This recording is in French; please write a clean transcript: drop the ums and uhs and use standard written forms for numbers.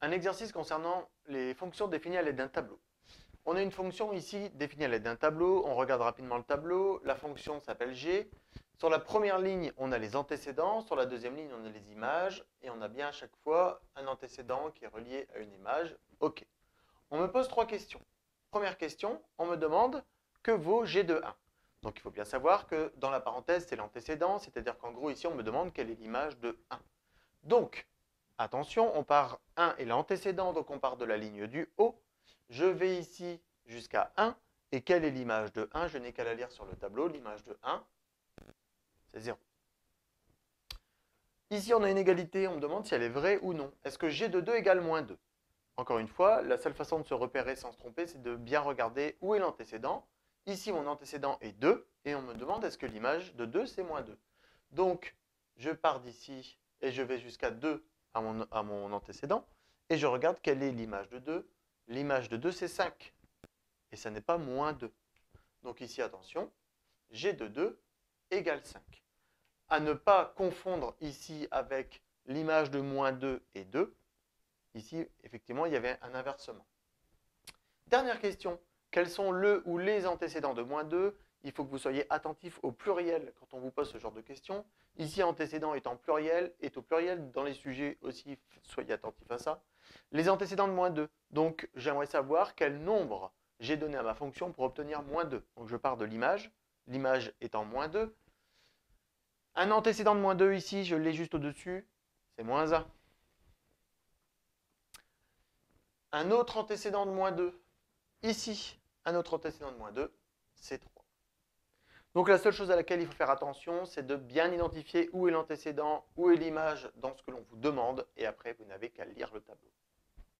Un exercice concernant les fonctions définies à l'aide d'un tableau. On a une fonction ici définie à l'aide d'un tableau. On regarde rapidement le tableau. La fonction s'appelle g. Sur la première ligne, on a les antécédents. Sur la deuxième ligne, on a les images. Et on a bien à chaque fois un antécédent qui est relié à une image. OK. On me pose trois questions. Première question, on me demande que vaut g de 1. Donc il faut bien savoir que dans la parenthèse, c'est l'antécédent. C'est-à-dire qu'en gros, ici, on me demande quelle est l'image de 1. Donc, attention, on part 1 est l'antécédent, donc on part de la ligne du haut. Je vais ici jusqu'à 1. Et quelle est l'image de 1? Je n'ai qu'à la lire sur le tableau. L'image de 1, c'est 0. Ici, on a une égalité. On me demande si elle est vraie ou non. Est-ce que g de 2 égale moins 2? Encore une fois, la seule façon de se repérer sans se tromper, c'est de bien regarder où est l'antécédent. Ici, mon antécédent est 2. Et on me demande est-ce que l'image de 2, c'est moins 2? Donc, je pars d'ici et je vais jusqu'à 2 à mon antécédent. Et je regarde quelle est l'image de 2. L'image de 2, c'est 5. Et ça n'est pas moins 2. Donc ici, attention, g de 2 égale 5. À ne pas confondre ici avec l'image de moins 2 et 2. Ici, effectivement, il y avait un inversement. Dernière question. Quels sont le ou les antécédents de moins 2? Il faut que vous soyez attentif au pluriel quand on vous pose ce genre de questions. Ici, antécédent est en pluriel, est au pluriel. Dans les sujets aussi, soyez attentifs à ça. Les antécédents de moins 2. Donc, j'aimerais savoir quel nombre j'ai donné à ma fonction pour obtenir moins 2. Donc, je pars de l'image. L'image étant moins 2. Un antécédent de moins 2 ici, je l'ai juste au-dessus. C'est moins 1. Un autre antécédent de moins 2. Ici, un autre antécédent de moins 2, c'est 3. Donc la seule chose à laquelle il faut faire attention, c'est de bien identifier où est l'antécédent, où est l'image dans ce que l'on vous demande, et après vous n'avez qu'à lire le tableau.